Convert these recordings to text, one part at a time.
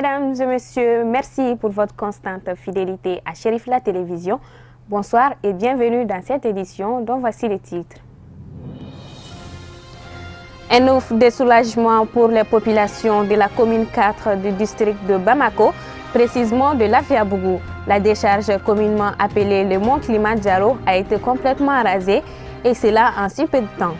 Mesdames et messieurs, merci pour votre constante fidélité à Chérif la télévision. Bonsoir et bienvenue dans cette édition dont voici les titres. Un ouf de soulagement pour les populations de la commune 4 du district de Bamako, précisément de Lafiabougou. La décharge communément appelée le mont Kilimanjaro a été complètement rasée et cela en si peu de temps.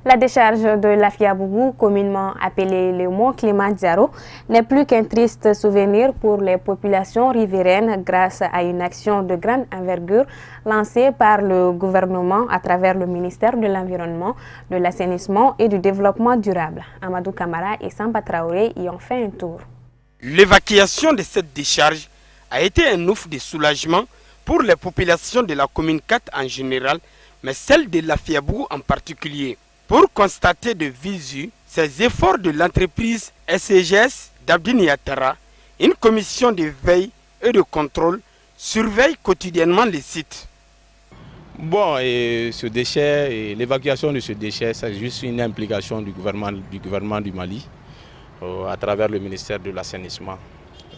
La décharge de Lafiabougou, communément appelée le mont Kilimanjaro, n'est plus qu'un triste souvenir pour les populations riveraines grâce à une action de grande envergure lancée par le gouvernement à travers le ministère de l'Environnement, de l'Assainissement et du Développement durable. Amadou Kamara et Samba Traoré y ont fait un tour. L'évacuation de cette décharge a été un ouf de soulagement pour les populations de la commune 4 en général, mais celle de Lafiabougou en particulier. Pour constater de visu ces efforts de l'entreprise SCGS d'Abdine Yattara, une commission de veille et de contrôle surveille quotidiennement les sites. Bon, et ce déchet, et l'évacuation de ce déchet, c'est juste une implication du gouvernement du Mali à travers le ministère de l'Assainissement,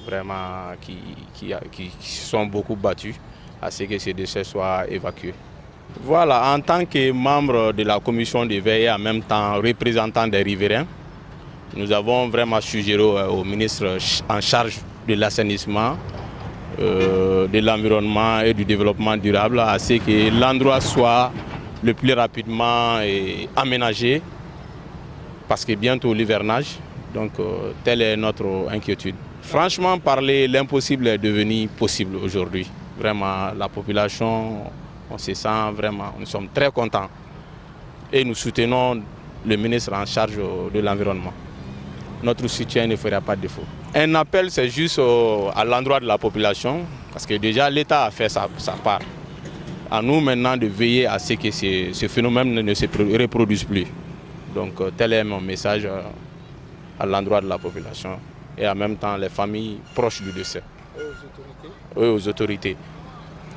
vraiment qui se sont beaucoup battus à ce que ces déchets soient évacués. Voilà, en tant que membre de la commission de veille et en même temps représentant des riverains, nous avons vraiment suggéré au ministre en charge de l'assainissement, de l'environnement et du développement durable à ce que l'endroit soit le plus rapidement aménagé parce que bientôt l'hivernage, donc telle est notre inquiétude. Franchement parler, l'impossible est devenu possible aujourd'hui. Vraiment, la population... On se sent vraiment, nous sommes très contents et nous soutenons le ministre en charge de l'environnement. Notre soutien ne fera pas défaut. Un appel, c'est juste à l'endroit de la population, parce que déjà l'État a fait sa part. À nous maintenant de veiller à ce que ce phénomène ne se reproduise plus. Donc tel est mon message à l'endroit de la population et en même temps les familles proches du décès. Oui, aux autorités.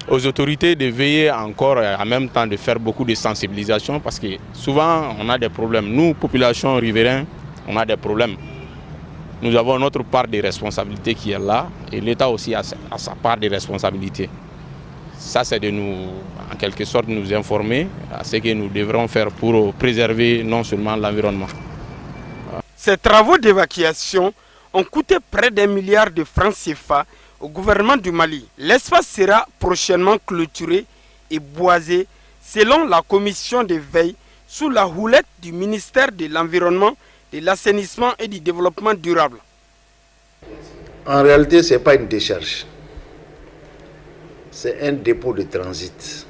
Aux autorités de veiller encore et en même temps de faire beaucoup de sensibilisation parce que souvent on a des problèmes. Nous, population riveraine, on a des problèmes. Nous avons notre part de responsabilité qui est là et l'État aussi a sa part de responsabilité. Ça, c'est de nous, en quelque sorte, nous informer à ce que nous devrons faire pour préserver non seulement l'environnement. Ces travaux d'évacuation ont coûté près d'1 milliard de francs CFA au gouvernement du Mali. L'espace sera prochainement clôturé et boisé selon la commission de veille sous la houlette du ministère de l'Environnement, de l'Assainissement et du Développement durable. En réalité, ce n'est pas une décharge. C'est un dépôt de transit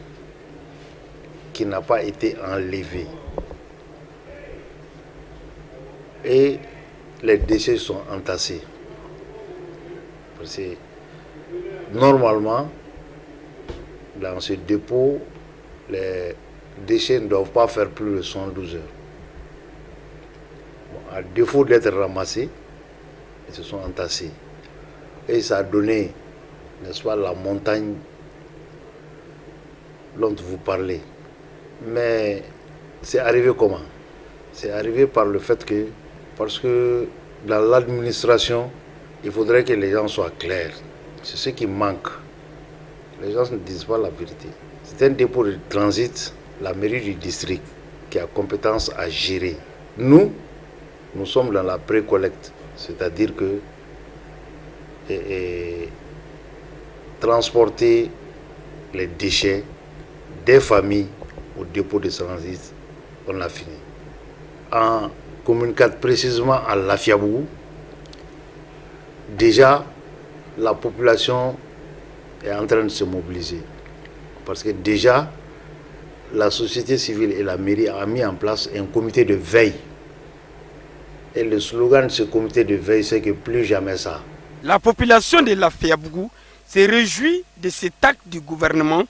qui n'a pas été enlevé. Et les déchets sont entassés. Parce que normalement, dans ce dépôt, les déchets ne doivent pas faire plus de 112 heures. Bon, à défaut d'être ramassés, ils se sont entassés. Et ça a donné, n'est-ce pas, la montagne dont vous parlez. Mais c'est arrivé comment? C'est arrivé par le fait que, parce que dans l'administration, il faudrait que les gens soient clairs. C'est ce qui manque. Les gens ne disent pas la vérité. C'est un dépôt de transit, la mairie du district, qui a compétence à gérer. Nous sommes dans la pré-collecte, c'est-à-dire que transporter les déchets des familles au dépôt de transit, on a fini. En commune 4, précisément à Lafiabougou, déjà la population est en train de se mobiliser. Parce que déjà, la société civile et la mairie ont mis en place un comité de veille. Et le slogan de ce comité de veille, c'est que plus jamais ça. La population de Lafiabougou se réjouit de cet acte du gouvernement.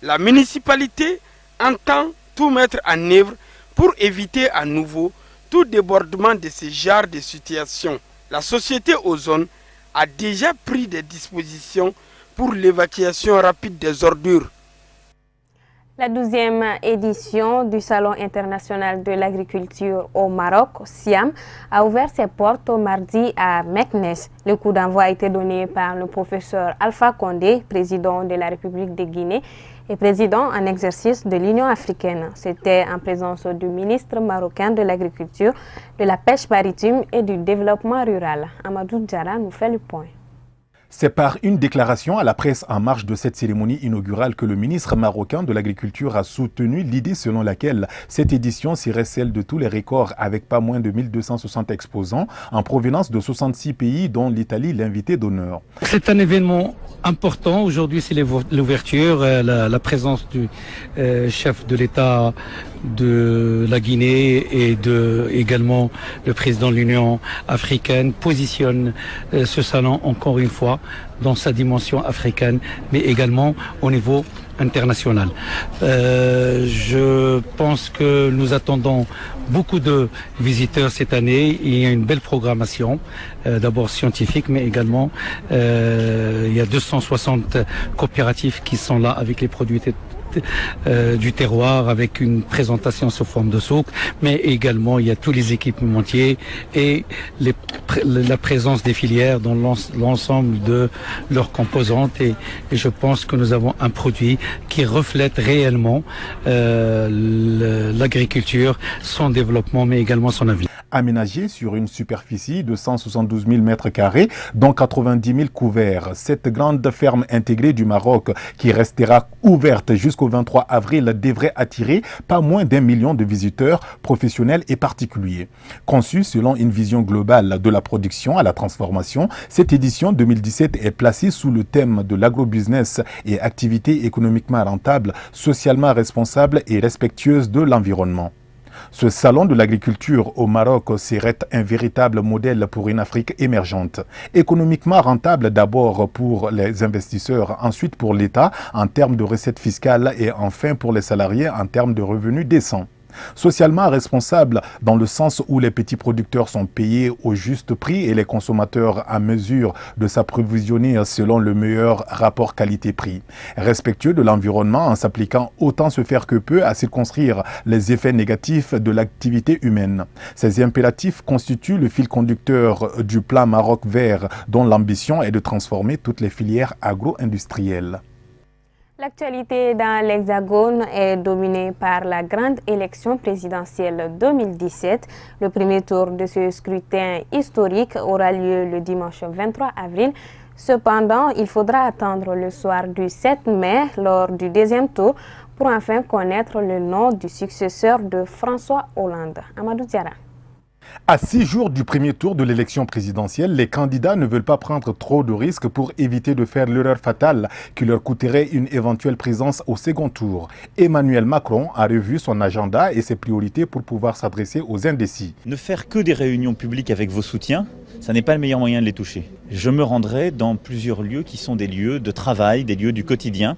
La municipalité entend tout mettre en œuvre pour éviter à nouveau tout débordement de ce genre de situation. La société Ozone a déjà pris des dispositions pour l'évacuation rapide des ordures. La 12e édition du Salon international de l'agriculture au Maroc, SIAM, a ouvert ses portes mardi à Meknès. Le coup d'envoi a été donné par le professeur Alpha Condé, président de la République de Guinée et président en exercice de l'Union africaine. C'était en présence du ministre marocain de l'Agriculture, de la Pêche maritime et du Développement rural. Amadou Diarra nous fait le point. C'est par une déclaration à la presse en marge de cette cérémonie inaugurale que le ministre marocain de l'Agriculture a soutenu l'idée selon laquelle cette édition serait celle de tous les records avec pas moins de 1260 exposants en provenance de 66 pays dont l'Italie l'invité d'honneur. C'est un événement important. Aujourd'hui, c'est l'ouverture, la présence du chef de l'État de la Guinée et également le président de l'Union africaine positionne ce salon encore une fois dans sa dimension africaine, mais également au niveau international. Je pense que nous attendons beaucoup de visiteurs cette année. Il y a une belle programmation, d'abord scientifique, mais également il y a 260 coopératives qui sont là avec les produits du terroir, avec une présentation sous forme de souk, mais également il y a tous les équipementiers et la présence des filières dans l'ensemble de leurs composantes et je pense que nous avons un produit qui reflète réellement l'agriculture, son développement, mais également son avenir. Aménagé sur une superficie de 172 000 m², dont 90 000 couverts. Cette grande ferme intégrée du Maroc, qui restera ouverte jusqu'au 23 avril, devrait attirer pas moins d'1 million de visiteurs professionnels et particuliers. Conçue selon une vision globale de la production à la transformation, cette édition 2017 est placée sous le thème de l'agrobusiness et activités économiquement rentables, socialement responsables et respectueuses de l'environnement. Ce salon de l'agriculture au Maroc serait un véritable modèle pour une Afrique émergente. Économiquement rentable d'abord pour les investisseurs, ensuite pour l'État en termes de recettes fiscales et enfin pour les salariés en termes de revenus décents. Socialement responsable dans le sens où les petits producteurs sont payés au juste prix et les consommateurs à mesure de s'approvisionner selon le meilleur rapport qualité-prix. Respectueux de l'environnement en s'appliquant autant se faire que peu à circonscrire les effets négatifs de l'activité humaine. Ces impératifs constituent le fil conducteur du plan Maroc vert dont l'ambition est de transformer toutes les filières agro-industrielles. L'actualité dans l'Hexagone est dominée par la grande élection présidentielle 2017. Le premier tour de ce scrutin historique aura lieu le dimanche 23 avril. Cependant, il faudra attendre le soir du 7 mai lors du deuxième tour pour enfin connaître le nom du successeur de François Hollande. Amadou Diarra. À 6 jours du premier tour de l'élection présidentielle, les candidats ne veulent pas prendre trop de risques pour éviter de faire l'erreur fatale qui leur coûterait une éventuelle présence au second tour. Emmanuel Macron a revu son agenda et ses priorités pour pouvoir s'adresser aux indécis. Ne faire que des réunions publiques avec vos soutiens, ça n'est pas le meilleur moyen de les toucher. Je me rendrai dans plusieurs lieux qui sont des lieux de travail, des lieux du quotidien.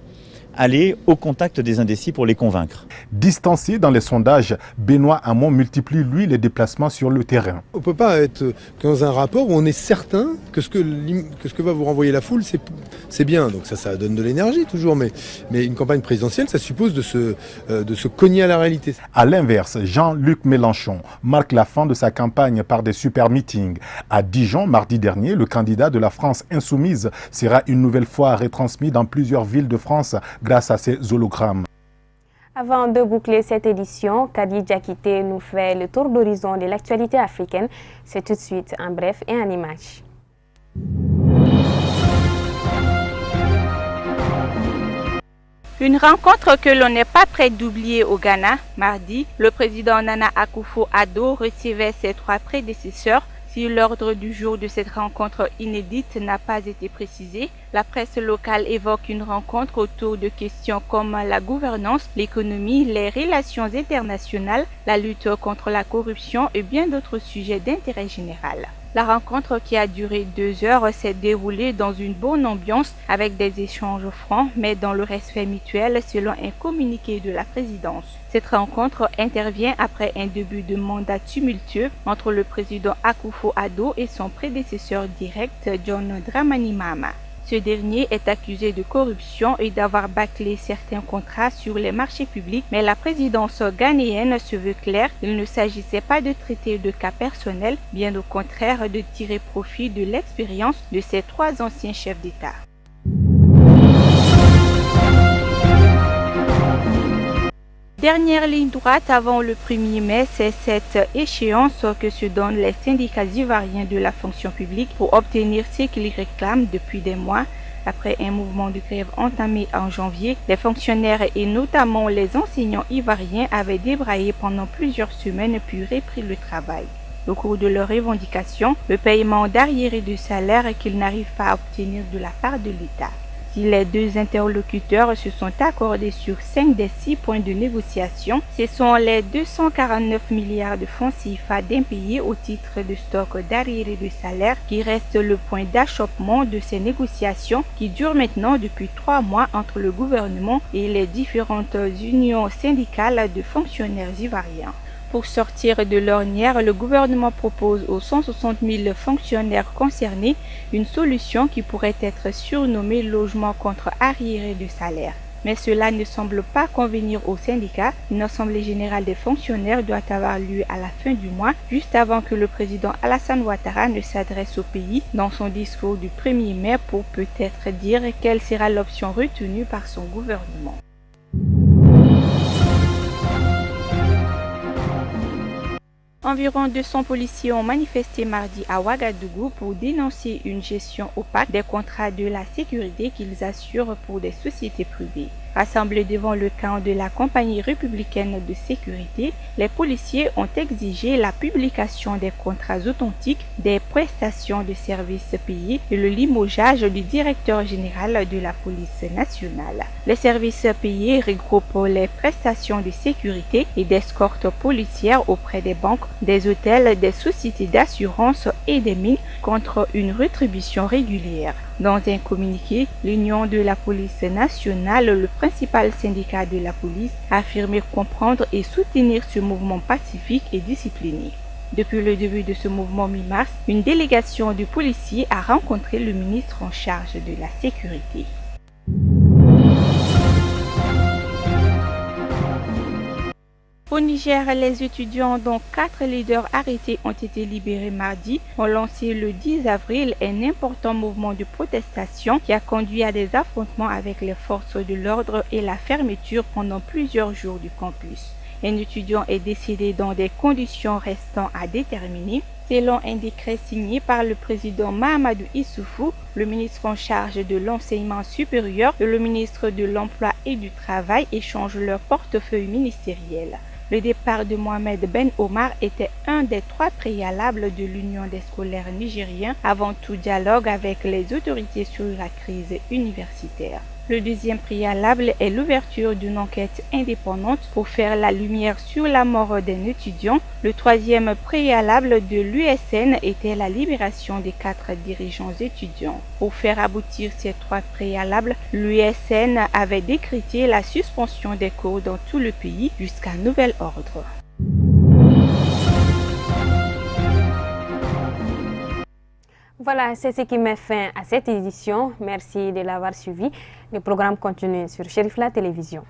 Aller au contact des indécis pour les convaincre. Distancé dans les sondages, Benoît Hamon multiplie lui les déplacements sur le terrain. On ne peut pas être dans un rapport où on est certain que ce que va vous renvoyer la foule, c'est bien. Donc ça donne de l'énergie toujours, mais une campagne présidentielle, ça suppose de se cogner à la réalité. À l'inverse, Jean-Luc Mélenchon marque la fin de sa campagne par des super meetings. À Dijon, mardi dernier, le candidat de la France insoumise sera une nouvelle fois retransmis dans plusieurs villes de France grâce à ces hologrammes. Avant de boucler cette édition, Kadi Diakité nous fait le tour d'horizon de l'actualité africaine. C'est tout de suite en bref et en images. Une rencontre que l'on n'est pas prêt d'oublier au Ghana. Mardi, le président Nana Akufo-Addo recevait ses 3 prédécesseurs. Si l'ordre du jour de cette rencontre inédite n'a pas été précisé, la presse locale évoque une rencontre autour de questions comme la gouvernance, l'économie, les relations internationales, la lutte contre la corruption et bien d'autres sujets d'intérêt général. La rencontre, qui a duré 2 heures, s'est déroulée dans une bonne ambiance avec des échanges francs, mais dans le respect mutuel selon un communiqué de la présidence. Cette rencontre intervient après un début de mandat tumultueux entre le président Akufo-Addo et son prédécesseur direct, John Dramani Mahama. Ce dernier est accusé de corruption et d'avoir bâclé certains contrats sur les marchés publics, mais la présidence ghanéenne se veut claire, il ne s'agissait pas de traiter de cas personnels, bien au contraire de tirer profit de l'expérience de ces 3 anciens chefs d'État. Dernière ligne droite avant le 1er mai, c'est cette échéance que se donnent les syndicats ivoiriens de la fonction publique pour obtenir ce qu'ils réclament depuis des mois. Après un mouvement de grève entamé en janvier, les fonctionnaires et notamment les enseignants ivoiriens avaient débraillé pendant plusieurs semaines puis repris le travail. Au cours de leurs revendications, le paiement d'arriérés de salaire qu'ils n'arrivent pas à obtenir de la part de l'État. Si les 2 interlocuteurs se sont accordés sur 5 des 6 points de négociation, ce sont les 249 milliards de francs CFA d'impayés au titre de stock d'arriérés de salaire qui restent le point d'achoppement de ces négociations qui durent maintenant depuis 3 mois entre le gouvernement et les différentes unions syndicales de fonctionnaires ivoiriens. Pour sortir de l'ornière, le gouvernement propose aux 160 000 fonctionnaires concernés une solution qui pourrait être surnommée logement contre arriérés de salaire. Mais cela ne semble pas convenir aux syndicats. Une assemblée générale des fonctionnaires doit avoir lieu à la fin du mois, juste avant que le président Alassane Ouattara ne s'adresse au pays dans son discours du 1er mai pour peut-être dire quelle sera l'option retenue par son gouvernement. Environ 200 policiers ont manifesté mardi à Ouagadougou pour dénoncer une gestion opaque des contrats de la sécurité qu'ils assurent pour des sociétés privées. Rassemblés devant le camp de la compagnie républicaine de sécurité, les policiers ont exigé la publication des contrats authentiques, des prestations de services payés et le limogeage du directeur général de la police nationale. Les services payés regroupent les prestations de sécurité et d'escorte policière auprès des banques, des hôtels, des sociétés d'assurance et des mines contre une rétribution régulière. Dans un communiqué, l'Union de la police nationale, le principal syndicat de la police, a affirmé comprendre et soutenir ce mouvement pacifique et discipliné. Depuis le début de ce mouvement mi-mars, une délégation de policiers a rencontré le ministre en charge de la sécurité. Au Niger, les étudiants dont 4 leaders arrêtés ont été libérés mardi ont lancé le 10 avril un important mouvement de protestation qui a conduit à des affrontements avec les forces de l'ordre et la fermeture pendant plusieurs jours du campus. Un étudiant est décédé dans des conditions restant à déterminer. Selon un décret signé par le président Mahamadou Issoufou, le ministre en charge de l'enseignement supérieur et le ministre de l'Emploi et du Travail échangent leur portefeuille ministériel. Le départ de Mohamed Ben Omar était un des 3 préalables de l'Union des scolaires nigériens avant tout dialogue avec les autorités sur la crise universitaire. Le deuxième préalable est l'ouverture d'une enquête indépendante pour faire la lumière sur la mort d'un étudiant. Le troisième préalable de l'USN était la libération des 4 dirigeants étudiants. Pour faire aboutir ces 3 préalables, l'USN avait décrété la suspension des cours dans tout le pays jusqu'à nouvel ordre. Voilà, c'est ce qui met fin à cette édition. Merci de l'avoir suivi. Le programme continue sur Chérif La Télévision.